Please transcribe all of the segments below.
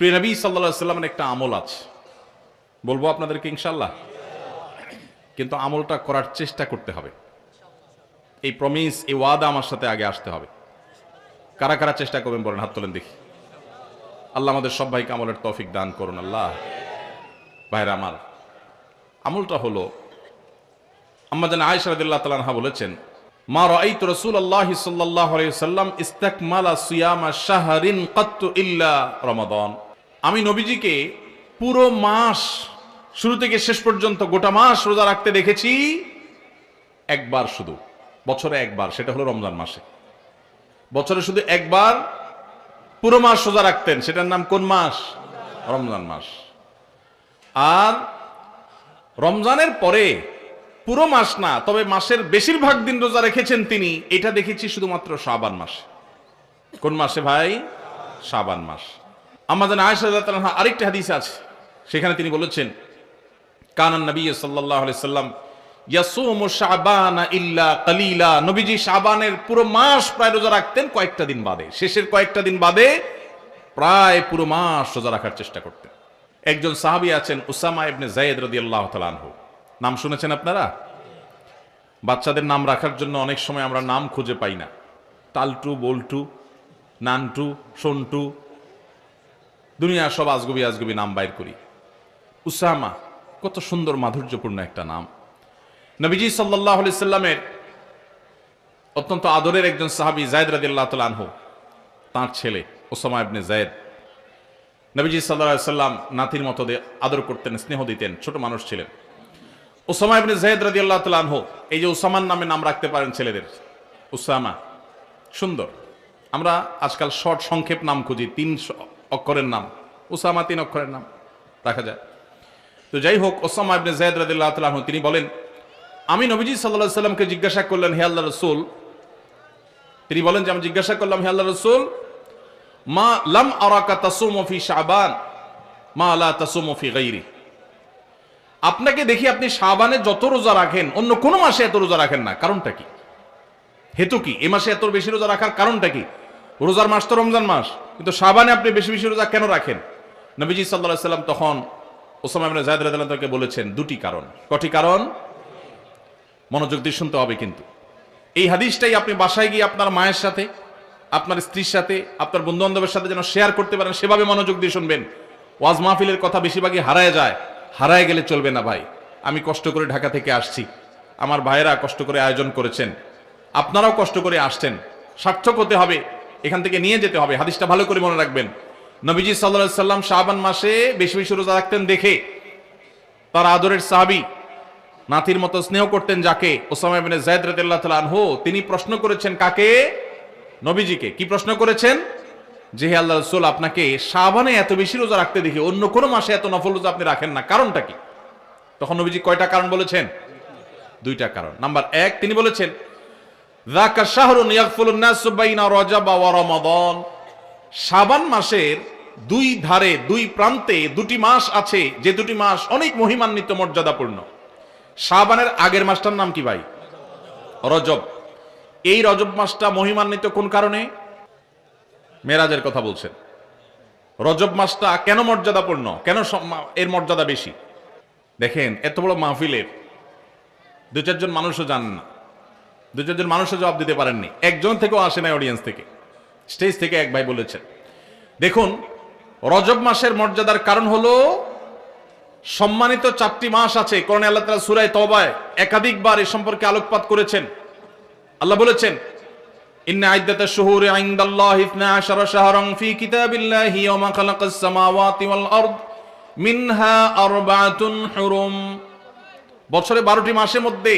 প্রিয় নবী সাল্লাল্লাহু আলাইহি ওয়াসাল্লামের একটা আমল আছে, বলবো আপনাদেরকে ইনশাআল্লাহ, কিন্তু আমলটা করার চেষ্টা করতে হবে। এই প্রমিস, এই ওয়াদা আমার সাথে আগে আসতে হবে। কারা কারা চেষ্টা করবেন বলেন, হাত তোলেন দেখি। আল্লাহ আমাদের সব ভাইকে আমলের তৌফিক দান করুন। আল্লাহ। ভাইরা আমার, আমলটা হলো, আম্মা জান আয়েশা রাদিয়াল্লাহু তাআলা আনহা বলেছেন, মা রাআইতু রাসূলুল্লাহি সাল্লাল্লাহু আলাইহি ওয়াসাল্লাম ইসতাকমালা সিয়ামা শাহরিন কাত্তু ইল্লা রমাদান। আমি নবীজিকে পুরো মাস, শুরু থেকে শেষ পর্যন্ত গোটা মাস রোজা রাখতে দেখেছি একবার, শুধু বছরে একবার, সেটা হলো রমজান মাসে। বছরে শুধু একবার পুরো মাস রোজা রাখতেন, সেটার নাম কোন মাস? রমজান মাস। আর রমজানের পরে পুরো মাস না, তবে মাসের বেশিরভাগ দিন রোজা রেখেছেন তিনি, এটা দেখেছি শুধুমাত্র শাবান মাসে। কোন মাসে ভাই? শাবান মাস। আমাদের আয়েশা রাদিয়াল্লাহু আনহা আরেকটা হাদিস আছে, সেখানে তিনি বলেছেন, কানান নবী সাল্লাল্লাহু আলাইহি সাল্লাম ইয়াসুমু শাবানা ইল্লা কালিলা। নবীজি শাবানের পুরো মাস প্রায় রোজা রাখতেন, কয়েকটা দিন বাদে, শেষের কয়েকটা দিন বাদে প্রায় পুরো মাস রোজা রাখার চেষ্টা করতেন। একজন সাহাবী আছেন উসামা ইবনে যায়েদ রাদিয়াল্লাহু তাআলা আনহু, নাম শুনেছেন আপনারা? বাচ্চাদের নাম রাখার জন্য অনেক সময় আমরা নাম খুঁজে পাই না, তালটু, বল্টু, নানটু, সন্টু, দুনিয়ার সব আজগুবি আজগুবি নাম বাইর করি। উসামা কত সুন্দর মাধুর্যপূর্ণ একটা নাম। নবীজি সাল্লাল্লাহু আলাইহি সাল্লামের অত্যন্ত আদরের একজন সাহাবী যায়েদ রাদিয়াল্লাহু তাআলা আনহু, তার ছেলে উসামা ইবনে যায়েদ, নবীজি সাল্লাল্লাহু আলাইহি সাল্লাম নাতির মতো আদর করতেন, স্নেহ দিতেন, ছোট মানুষ ছিলেন। উসামা ইবনে যায়েদ রাদিয়াল্লাহু তাআলা আনহু, এই যে উসামার নামে নাম রাখতে পারেন ছেলেদের, উসামা সুন্দর। আমরা আজকাল শর্ট সংক্ষেপ নাম খুঁজি, 3 অক্ষরের নাম, উসামা 3 অক্ষরের নাম রাখা যায়। তো যাই হোক, উসামা ইবনে যায়েদ রাদিয়াল্লাহু তাআলা আনহু তিনি বলেন, আমি নবীজি সাল্লাল্লাহু আলাইহি সাল্লামকে জিজ্ঞাসা করলেন, হে আল্লাহর রাসূল, তিনি বলেন যে আমি জিজ্ঞাসা করলাম, হে আল্লাহর রাসূল, মা লাম আরাকা তাসুমু ফি শাবান মা লা তাসুমু ফি গায়রি। আপনাকে দেখি আপনি শাবানে যত রোজা রাখেন অন্য কোন মাসে এত রোজা রাখেন না, কারণটা কি? হেতু কি? এই মাসে এত বেশি রোজা রাখার কারণটা কি? রোজার মাস তো রমজান মাস, কিন্তু শাবানে আপনি বেশি বেশি রোজা কেন রাখেন? নবীজি সাল্লাল্লাহু আলাইহি সাল্লাম তখন উসামা ইবনে যায়েদ রাদিয়াল্লাহু তাআলাকে বলেছেন 2টি কারণ। কটি কারণ? মনোযোগ দিয়ে শুনতে হবে কিন্তু। এই হাদিসটাই আপনি বাসায় গিয়ে আপনার মায়ের সাথে, আপনার স্ত্রীর সাথে, আপনার বন্ধু বান্ধবের সাথে যেন শেয়ার করতে পারেন, সেভাবে মনোযোগ দিয়ে শুনবেন। ওয়াজ মাহফিলের কথা বেশিরভাগই হারায় যায়, হারায় গেলে চলবে না ভাই। আমি কষ্ট করে ঢাকা থেকে আসছি, আমার ভাইয়েরা কষ্ট করে আয়োজন করেছেন, আপনারাও কষ্ট করে আসছেন, সার্থক হতে হবে, এখান থেকে নিয়ে যেতে হবে। হাদিসটা ভালো করে মনে রাখবেন। নবীজি সাল্লাল্লাহু আলাইহি সাল্লাম শাবান মাসে বেশি বেশি রোজা রাখতেন দেখে তার আদরের সাহাবী, নাতির মতো স্নেহ করতেন যাকে, উসামা ইবনে যায়েদ রাদিয়াল্লাহু তাআলা আনহু, তিনি প্রশ্ন করেছেন কাকে? নবীজিকে। কি প্রশ্ন করেছেন? যে হে আল্লাহর রাসূল, আপনাকে শাবানে এত বেশি রোজা রাখতে দেখি, অন্য কোন মাসে এত নফল রোজা আপনি রাখেন না, কারণটা কি? তখন নবীজি কয়টা কারণ বলেছেন? 2টা কারণ। নাম্বার 1, তিনি বলেছেন, যাকা শাহরুন ইয়াগফুলুন নাসু বাইনা রজব ওয়া রমাদান। শাবান মাসের 2 ধারে, 2 প্রান্তে 2টি মাস আছে, যে 2টি মাস অনেক মহিমান্বিত, মর্যাদাপূর্ণ। শাবানের আগের মাসটার নাম কি ভাই? রজব। এই রজব মাসটা মহিমান্বিত কোন কারণে? মেরাজের কথা বলছেন। রজব মাসটা কেন মর্যাদাপূর্ণ, কেন এর মর্যাদা বেশি? দেখেন, এত বড় মাহফিলের 2-4 জন মানুষও জানেন না, 2-4 জন মানুষও জবাব দিতে পারেননি, একজন থেকেও আসে নাই অডিয়েন্স থেকে, স্টেজ থেকে এক ভাই বলেছেন। দেখুন, রজব মাসের মর্যাদার কারণ হলো সম্মানিত 4টি মাস আছে। কোরআনে আল্লাহ তাআলা সূরা তাওবায় একাধিকবার এ সম্পর্কে আলোকপাত করেছেন। আল্লাহ বলেছেন, ইন্না ইদ্দাতাশ শুহুরি ইনদাল্লাহি 12 শাহরান ফি কিতাবিল্লাহি ওয়া খালাকাস সামাওয়াতি ওয়াল আরদ মিনহা আরবাআতুন হুরুম। বছরে 12টি মাসের মধ্যে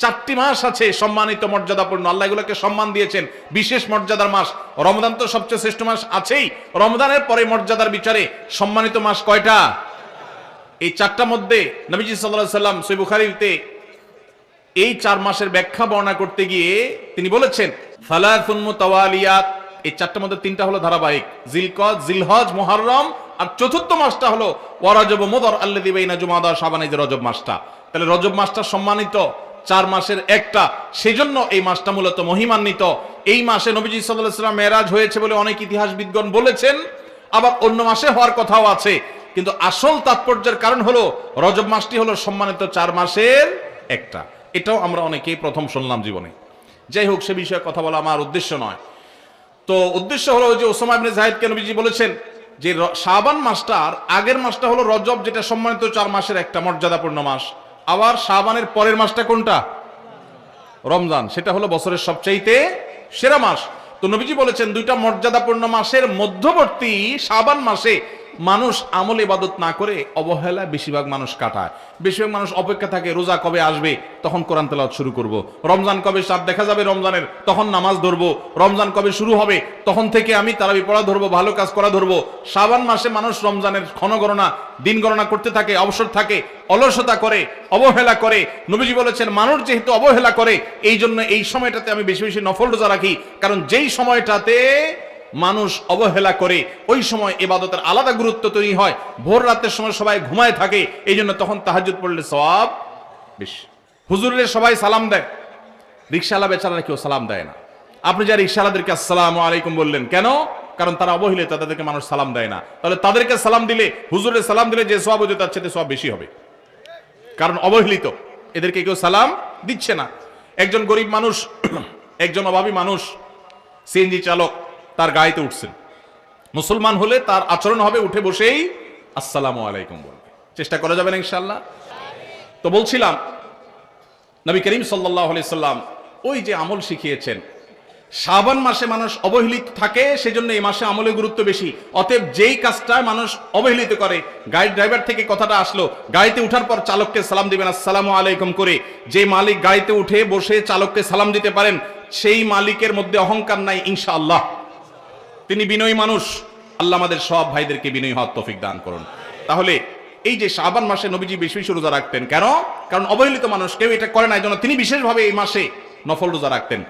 4টি মাস আছে সম্মানিত, মর্যাদাপূর্ণ। আল্লাহ এগুলোকে সম্মান দিয়েছেন, বিশেষ মর্যাদার মাস। রমজান তো সবচেয়ে শ্রেষ্ঠ মাস আছেই, রমজানের পরে মর্যাদার বিচারে সম্মানিত মাস কয়টা? এই 4টার মধ্যে নবীজি সাল্লাল্লাহু আলাইহি সাল্লাম সহিহ বুখারীতে এই 4 মাসের ব্যাখ্যা বর্ণনা করতে গিয়ে তিনি বলেছেন, সালাসুন মুতাওয়ালিয়াত। এই 4টার মধ্যে 3টা হলো ধারাবাহিক, জিলকদ, জিলহজ, মুহররম, আর চতুর্থ মাসটা হলো ওয়া রজব মুদর আল্লাযী বাইনা জুমাদা শাবান, এই যে রজব মাসটা। তাহলে রজব মাসটা সম্মানিত 4 মাসের একটা, সেজন্য এই মাসটা মূলত মহিমান্বিত। এই মাসে নবীজি সাল্লাল্লাহু আলাইহি সাল্লাম মেরাজ হয়েছে বলে অনেক ইতিহাসবিদগণ বলেছেন। আবার অন্য মাসে হওয়ার কথাও আছে, কিন্তু আসল তাৎপর্যের কারণ হলো রজব মাসটি হলো সম্মানিত 4 মাসের একটা। এটাও আমরা অনেকেই প্রথম শুনলাম জীবনে। যাই হোক, সে বিষয়ে কথা বলা আমার উদ্দেশ্য নয়। তো উদ্দেশ্য হলো যে ওসামা ইবনে যায়েদকে নবীজি বলেছেন যে শাবান মাসটার আগের মাসটা হলো রজব, যেটা সম্মানিত 4 মাসের একটা মর্যাদাপূর্ণ মাস। আবার শাবানের পরের মাসটা কোনটা? রমজান, সেটা হলো বছরের সবচাইতে সেরা মাস। তো নবীজি বলেছেন দুইটা মর্যাদাপূর্ণ মাসের মধ্যবর্তী শাবান মাসে মানুষ আমল ইবাদত না করে অবহেলা বেশিরভাগ মানুষ কাটায়। বেশিরভাগ মানুষ অপেক্ষা থাকে রোজা কবে আসবে, তখন কোরআন তেলাওয়াত শুরু করব। রমজান কবে চাঁদ দেখা যাবে রমজানের, তখন নামাজ ধরবো। রমজান কবে শুরু হবে, তখন থেকে আমি তারাবি পড়া ধরবো, ভালো কাজ করা ধরবো। শাবান মাসে মানুষ রমজানের ক্ষণগণনা, দিন গণনা করতে থাকে, অবসর থাকে, অলসতা করে, অবহেলা করে। নবীজি বলেছেন মানুষ যেহেতু অবহেলা করে, এই জন্য এই সময়টাতে আমি বেশি বেশি নফল রোজা রাখি। কারণ যেই সময়টাতে মানুষ অবহেলা করে ওই সময় ইবাদতের আলাদা গুরুত্ব তৈরি হয়। ভোর রাতের সময় সবাই ঘুমায় থাকে, এই জন্য তখন তাহাজ্জুদ পড়লে সওয়াব বেশি। হুজুরের সবাই সালাম দেয়, রিকশাওয়ালা বেচারা কেউ সালাম দেয় না। আপনি যা রিকশাওয়ালাদেরকে আসসালামু আলাইকুম বললেন কেন? কারণ তারা অবহেলিত, তাদেরকে মানুষ সালাম দেয় না। তাহলে তাদেরকে সালাম দিলে, হুজুরের সালাম দিলে যে সওয়াব হতো তার চেয়ে সওয়াব বেশি হবে, কারণ অবহেলিত, এদেরকে কেউ সালাম দিচ্ছে না। একজন গরিব মানুষ, একজন অভাবী মানুষ, সিএনজি চালক, তার গাড়িতে উঠছেন। মুসলমান হলে তার আচরণ হবে উঠে বসেই আসসালামু আলাইকুম বলবে। চেষ্টা করা যাবে না ইনশাআল্লাহ? তো বলছিলাম নবী করিম সাল্লাল্লাহু আলাইহি সাল্লাম ওই যে আমল শিখিয়েছেন, শাবান মাসে মানুষ অবহেলিত থাকে, সেজন্য এই মাসে আমলের গুরুত্ব বেশি। অতএব যেই কাজটা মানুষ অবহেলিত করে, গাড়ির ড্রাইভার থেকে কথাটা আসলো, গাড়িতে উঠার পর চালককে সালাম দিবেন আসসালামু আলাইকুম করে। যে মালিক গাড়িতে উঠে বসে চালককে সালাম দিতে পারেন, সেই মালিকের মধ্যে অহংকার নাই ইনশাআল্লাহ, তিনি বিনয়ী মানুষ। আল্লাহ আমাদের সব ভাইদেরকে বিনয়ী হওয়ার তৌফিক দান করুন। তাহলে এই যে শাবান মাসে নবীজি বেশি বেশি রোজা রাখতেন কেন? কারণ অবহেলিত মানুষ কেউ এটা করে না, এই জন্য তিনি বিশেষভাবে এই মাসে নফল রোজা রাখতেন।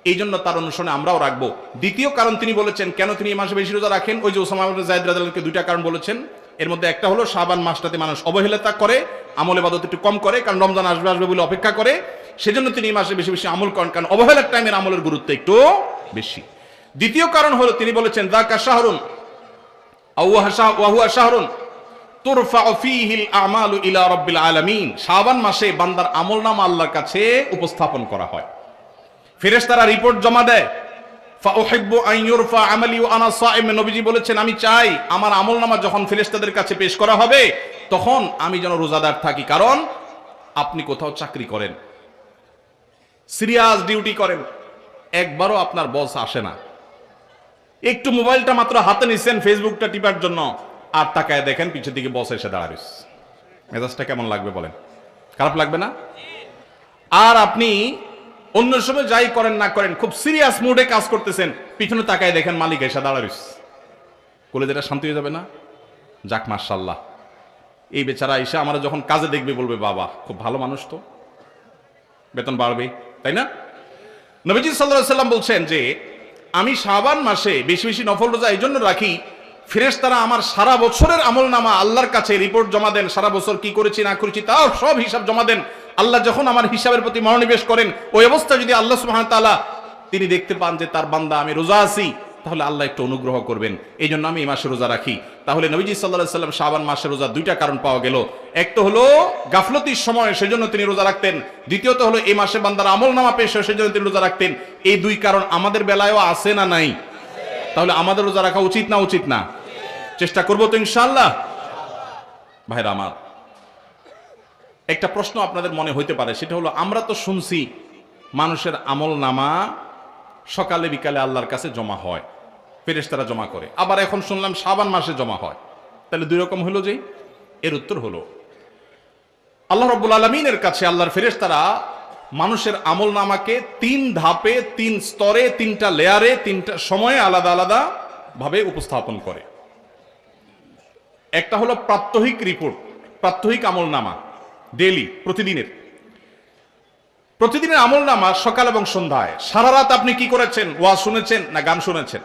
এই জন্য তার অনুসরণে আমরাও রাখবো। দ্বিতীয় কারণ তিনি বলেছেন কেন তিনি এই মাসে বেশি রোজা রাখেন, ওই যে ওসামা ইবনে যায়েদ রাদিয়াল্লাহু আনহুকে দুইটা কারণ বলেছেন। এর মধ্যে একটা হলো শাবান মাসটাতে মানুষ অবহেলিতা করে, আমল ইবাদত একটু কম করে, কারণ রমজান আসবে আসবে বলে অপেক্ষা করে, সেজন্য তিনি এই মাসে বেশি বেশি আমল করেন, কারণ অবহেলার টাইমের আমলের গুরুত্ব একটু বেশি। দ্বিতীয় কারণ হলো তিনি বলেছেন যাকা শাহরুন ওয়া হুয়া শাহরুন তুরফাউ ফীহিল আমালু ইলা রাব্বিল আলামিন। শাবান মাসে বান্দার আমলনামা আল্লাহর কাছে উপস্থাপন করা হয়, ফেরেশতারা রিপোর্ট জমা দেয়। ফাউহিব্বু আন ইউরফা আমালি ওয়া আনা সাইম, নবীজি বলেছেন আমি চাই আমার আমলনামা যখন ফেরেশতাদের কাছে পেশ করা হবে তখন আমি যেন রোজাদার থাকি। কারণ আপনি কোথাও চাকরি করেন, সিরিয়াস ডিউটি করেন, একবারও আপনার বস আসে না, একটু মোবাইলটা মাত্র হাতে নিচ্ছেন ফেসবুকটা টিপার জন্য, আর তাকায় দেখেন পিছের দিকে বস এসে দাঁড়ায়, মেজাজটা কেমন লাগবে বলেন? খারাপ লাগবে না? আর আপনি অন্য সময় যাই করেন না করেন, খুব সিরিয়াস মুডে কাজ করতেছেন, পিছনে তাকায় দেখেন মালিক এসে দাঁড়ায়, কলেজটা শান্তি হয়ে যাবে না? যাক মাশাআল্লাহ, এই বেচারা এসে আমরা যখন কাজে দেখবে বলবে বাবা খুব ভালো মানুষ, তো বেতন বাড়বে, তাই না? নবীজি সাল্লাল্লাহু আলাইহি সাল্লাম বলছেন যে আমি শাবান মাসে বেশি বেশি নফল রোজা এই জন্য রাখি, ফেরেশতারা আমার সারা বছরের আমলনামা আল্লাহর কাছে রিপোর্ট জমা দেন, সারা বছর কি করেছি না করেছি তাও সব হিসাব জমা দেন। আল্লাহ যখন আমার হিসাবের প্রতি মনোনিবেশ করেন, ওই অবস্থা যদি আল্লাহ সুবহানাহু ওয়া তাআলা তিনি দেখতে পান যে তার বান্দা আমি রোজা আছি, তাহলে আল্লাহ একটু অনুগ্রহ করবেন। এই জন্য আমি এই মাসে রোজা রাখি। তাহলে নবীজি সাল্লাল্লাহু আলাইহি সাল্লাম শাবান মাসে রোজা দুইটা কারণ পাওয়া গেল। এক তো হলো গাফলতির সময় সেজন্য তিনি রোজা রাখতেন, দ্বিতীয়ত হলো এই মাসে বান্দার আমলনামা পেশ হয় সেজন্য তিনি রোজা রাখতেন। এই দুই কারণ আমাদের বেলায়ও আছে না নাই? তাহলে আমাদের রোজা রাখা উচিত না উচিত না? চেষ্টা করবো তো ইনশাআল্লাহ। ভাইরা আমার, একটা প্রশ্ন আপনাদের মনে হইতে পারে, সেটা হলো আমরা তো শুনছি মানুষের আমলনামা সকালে বিকালে আল্লাহর কাছে জমা হয়, ফেরেশতারা জমা করে, আবার এখন শুনলাম শাবান মাসে জমা হয়, তাহলে দুই রকম হলো যে? এর উত্তর হলো আল্লাহ রাব্বুল আলামিনের কাছে আল্লাহর ফেরেশতারা মানুষের আমলনামাকে 3 ধাপে, 3 স্তরে, 3টা লেয়ারে, 3টা সময়ে আলাদা আলাদা ভাবে উপস্থাপন করে। একটা হলো প্রাত্যহিক রিপোর্ট, প্রাত্যহিক আমলনামা, ডেইলি, প্রতিদিনের আমলনামা সকাল এবং সন্ধ্যায়। সারা রাত আপনি কি করেছেন? ওয়াজ শুনেছেন না গান শুনেছেন?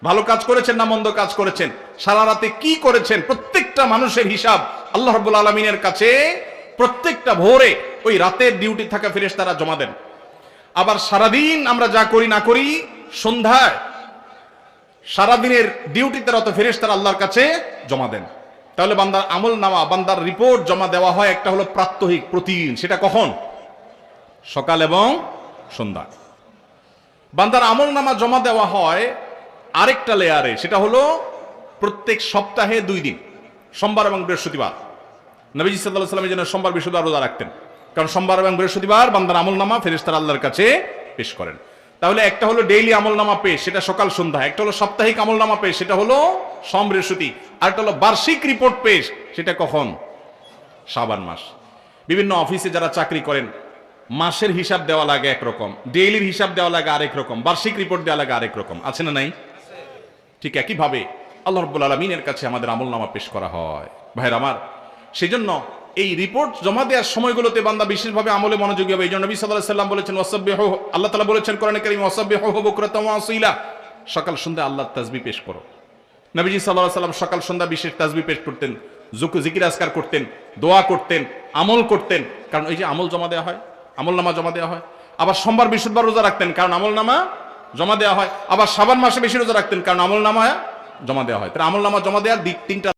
ভালো কাজ করেছেন না মন্দ কাজ করেছেন? সারা রাতে কি করেছেন? প্রত্যেকটা মানুষের হিসাব আল্লাহ রাব্বুল আলামিনের কাছে প্রত্যেকটা ভোরে ওই রাতের ডিউটি থাকা ফেরেশতারা জমা দেন। আবার সারাদিন আমরা যা করি না করি, সন্ধ্যায় সারাদিনের ডিউটিতে রত ফেরেশতারা আল্লাহর কাছে জমা দেন। তাহলে বান্দার আমল নামা, বান্দার রিপোর্ট জমা দেওয়া হয়, একটা হলো প্রাত্যহিক, প্রতিদিন। সেটা কখন? সকাল এবং সন্ধ্যা। বান্দার আমল নামা জমা দেওয়া হয় আরেকটা লেয়ারে, সেটা হলো প্রত্যেক সপ্তাহে 2 দিন, সোমবার এবং বৃহস্পতিবার। নবীজি সাল্লাল্লাহু আলাইহি ওয়াসাল্লাম যেন সোমবার বৃহস্পতিবার রোজা রাখতেন, কারণ সোমবার এবং বৃহস্পতিবার বান্দার আমল নামা ফেরেশতারা আল্লাহর কাছে পেশ করেন। তাহলে একটা হলো ডেইলি আমল নামা পেশ, সেটা সকাল সন্ধ্যা। একটা হলো সাপ্তাহিক আমল নামা পেশ, সেটা হলো সোম বৃহস্পতি। আর একটা হলো বার্ষিক রিপোর্ট পেশ, সেটা কখন? শাবান মাস। বিভিন্ন অফিসে যারা চাকরি করেন, মাসের হিসাব দেওয়া লাগে একরকম, ডেইলির হিসাব দেওয়া লাগে আরেক রকম, বার্ষিক রিপোর্ট দেওয়া লাগে আরেক রকম, আছে না নাই? ঠিক একইভাবে আল্লাহ রাব্বুল আলামিনের কাছে আমাদের আমল নামা পেশ করা হয়। ভাইরা আমার, সেজন্য এই রিপোর্ট জমা দেওয়ার সময়গুলোতে বান্দা বিশেষভাবে আমলে মনোযোগী হবে। এই জন্য নবী সাল্লাল্লাহু আলাইহি ওয়াসাল্লাম বলেছেন, ওয়াসাব্বিহু, আল্লাহ তাআলা বলেছেন কোরআনে কারীমে, ওয়াসাব্বিহু বুকরাতাও ওয়া আসীলা, সকাল সন্ধ্যা আল্লাহর তাসবিহ পেশ করো। নবীজি সাল্লাল্লাহু আলাইহি ওয়াসাল্লাম সকাল সন্ধ্যা বিশেষ তাসবিহ পেশ করতেন, জিকির আজকার করতেন, দোয়া করতেন, আমল করতেন। কারণ এই যে আমল জমা দেওয়া হয়, আমল নামা জমা দেওয়া হয়। আবার সোমবার বৃহস্পতিবার রোজা রাখতেন, কারণ আমল নামা জমা দেওয়া হয়। আবার শাবান মাসে বেশি রোজা রাখতেন, কারণ আমল নামা জমা দেওয়া হয়। তাহলে আমল নামা জমা দেওয়ার দিক 3টা।